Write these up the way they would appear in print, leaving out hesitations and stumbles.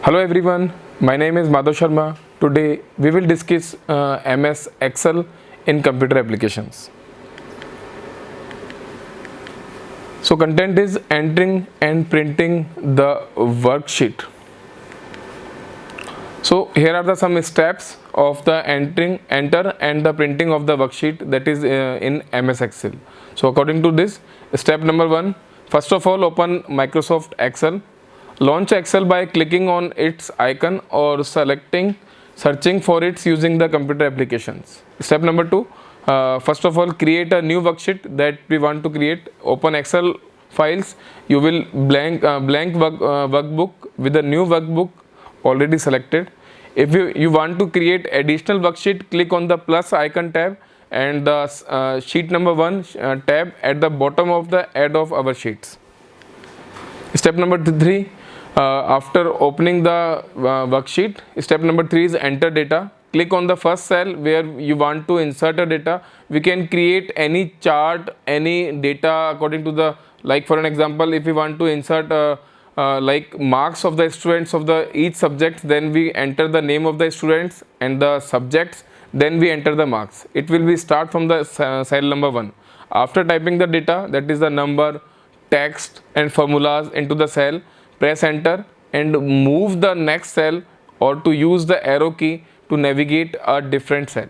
Hello everyone, my name is Madhav Sharma. Today we will discuss MS Excel in computer applications. So content is entering and printing the worksheet. So here are the some steps of the enter and the printing of the worksheet, that is in MS Excel. So according to this, step number 1, first of all open Microsoft Excel. Launch Excel by clicking on its icon or searching for it using the computer applications. Step number 2, first of all create a new worksheet that we want to create. Open Excel files. You will blank workbook with a new workbook already selected. If you want to create additional worksheet, click on the plus icon tab and the sheet number 1 tab at the bottom of the add of our sheets. Step number 3, after opening the worksheet, step number 3 is enter data. Click on the first cell where you want to insert a data. We can create any chart, any data according to the, like for an example, if we want to insert like marks of the students of the each subject, then we enter the name of the students and the subjects, then we enter the marks. It will be start from the cell number 1. After typing the data, that is the number, text and formulas into the cell, press enter and move the next cell or to use the arrow key to navigate a different cell.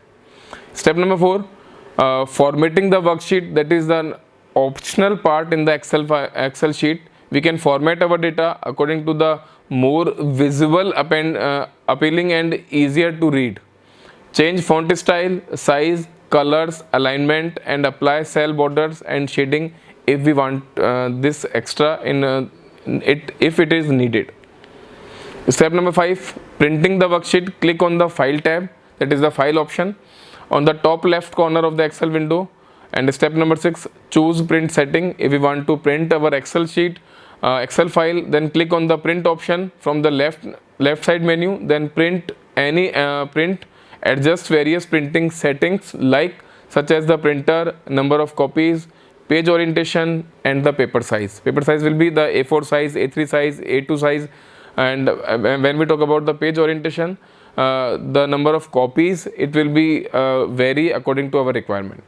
Step number 4, formatting the worksheet, that is the optional part in the Excel sheet. We can format our data according to the more visual appealing and easier to read. Change font style, size, colors, alignment and apply cell borders and shading if we want this extra in it if it is needed. Step number 5, printing the worksheet. Click on the file tab, that is the file option on the top left corner of the Excel window. And step number 6, choose print setting. If we want to print our Excel sheet, Excel file, then click on the print option from the left side menu, then print any print, adjust various printing settings like such as the printer, number of copies, page orientation and the paper size. Paper size will be the A4 size, A3 size, A2 size, and when we talk about the page orientation, the number of copies, it will be vary according to our requirement.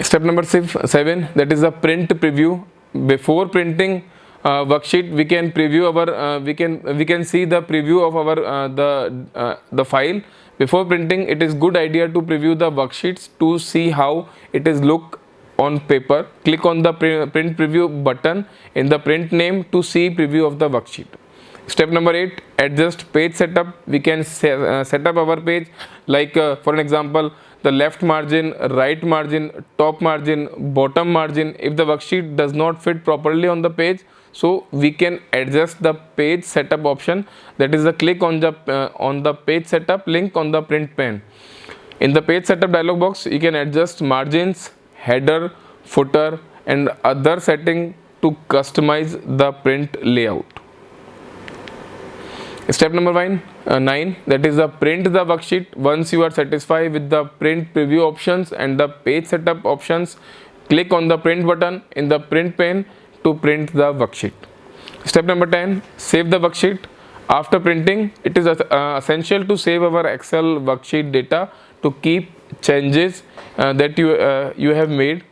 Step number 7, that is the print preview. Before printing worksheet, we can preview our we can see the preview of our the file. Before printing, it is good idea to preview the worksheets to see how it is look on paper. Click on the print preview button in the print name to see preview of the worksheet. Step number 8, adjust page setup. We can set up our page like for an example, the left margin, right margin, top margin, bottom margin. If the worksheet does not fit properly on the page, so we can adjust the page setup option, that is the click on the page setup link on the print pane. In the page setup dialog box, you can adjust margins, header, footer and other setting to customize the print layout. Step number 9, that is the print the worksheet. Once you are satisfied with the print preview options and the page setup options, click on the print button in the print pane to print the worksheet. Step number 10, save the worksheet. After printing, it is essential to save our Excel worksheet data to keep changes that you have made.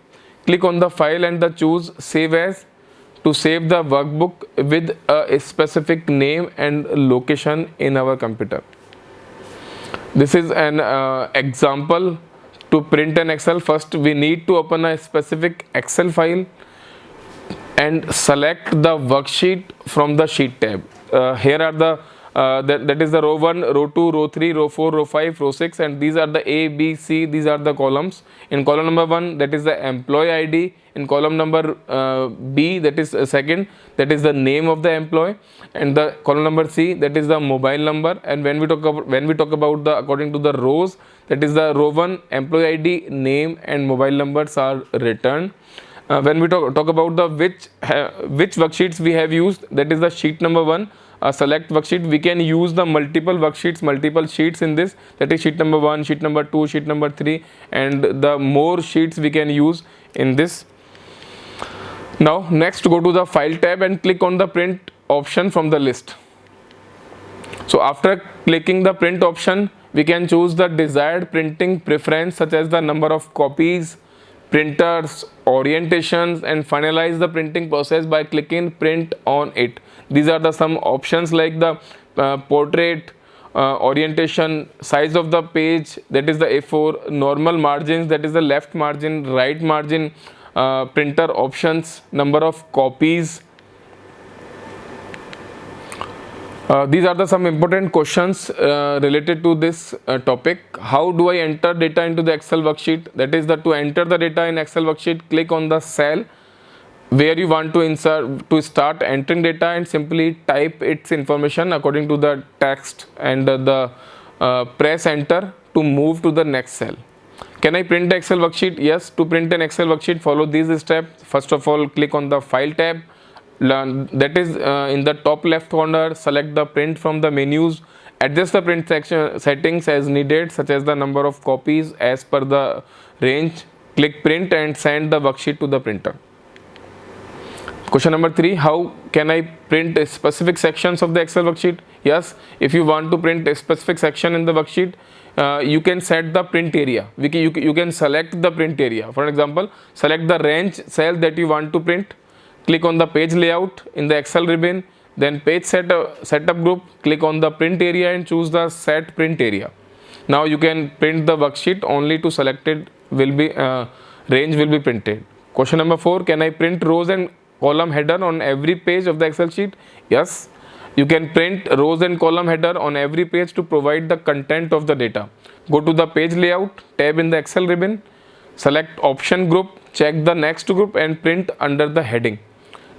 Click on the file and the choose save as to save the workbook with a specific name and location in our computer. This is an example to print an Excel. First, we need to open a specific Excel file and select the worksheet from the sheet tab. Here are the that is the row 1, row 2, row 3, row 4, row 5, row 6, and these are the A, B, C. These are the columns. In column number 1, that is the employee ID. In column number B, that is second, that is the name of the employee, and the column number C, that is the mobile number. And when we talk about the according to the rows, that is the row 1, employee ID, name and mobile numbers are returned. When we talk about the which worksheets we have used, that is the sheet number 1, select worksheet. We can use the multiple worksheets, multiple sheets in this, that is sheet number 1, sheet number 2, sheet number 3, and the more sheets we can use in this. Now next, go to the file tab and click on the print option from the list. So after clicking the print option, we can choose the desired printing preference such as the number of copies, printers, orientations, and finalize the printing process by clicking print on it. These are the some options like the portrait, orientation, size of the page, that is the A4, normal margins, that is the left margin, right margin, printer options, number of copies. These are the some important questions related to this topic. How do I enter data into the Excel worksheet? That is, to enter the data in Excel worksheet, click on the cell where you want to insert to start entering data and simply type its information according to the text and press enter to move to the next cell. Can I print the Excel worksheet? Yes. To print an Excel worksheet, follow these steps. First of all, click on the file tab. That is in the top left corner, select the print from the menus, adjust the print section settings as needed, such as the number of copies as per the range. Click print and send the worksheet to the printer. Question number 3, how can I print specific sections of the Excel worksheet? Yes, if you want to print a specific section in the worksheet, you can set the print area. You can select the print area. For example, select the range cell that you want to print. Click on the page layout in the Excel ribbon, then page setup group, click on the print area and choose the set print area. Now you can print the worksheet only to selected will be range will be printed. Question number 4, can I print rows and column header on every page of the Excel sheet? Yes, you can print rows and column header on every page to provide the content of the data. Go to the page layout tab in the Excel ribbon, select option group, check the next group and print under the heading.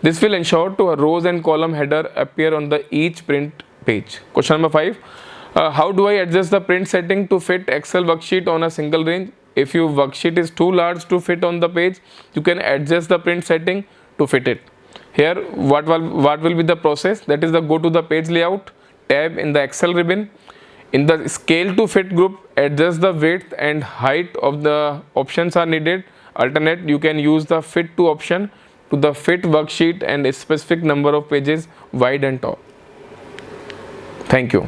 This will ensure to a rows and column header appear on the each print page. Question number 5. How do I adjust the print setting to fit Excel worksheet on a single range? If your worksheet is too large to fit on the page, you can adjust the print setting to fit it. Here, what will be the process? That is, go to the page layout tab in the Excel ribbon. In the scale to fit group, adjust the width and height of the options are needed. Alternate, you can use the fit to option to the fit worksheet and a specific number of pages wide and tall. Thank you.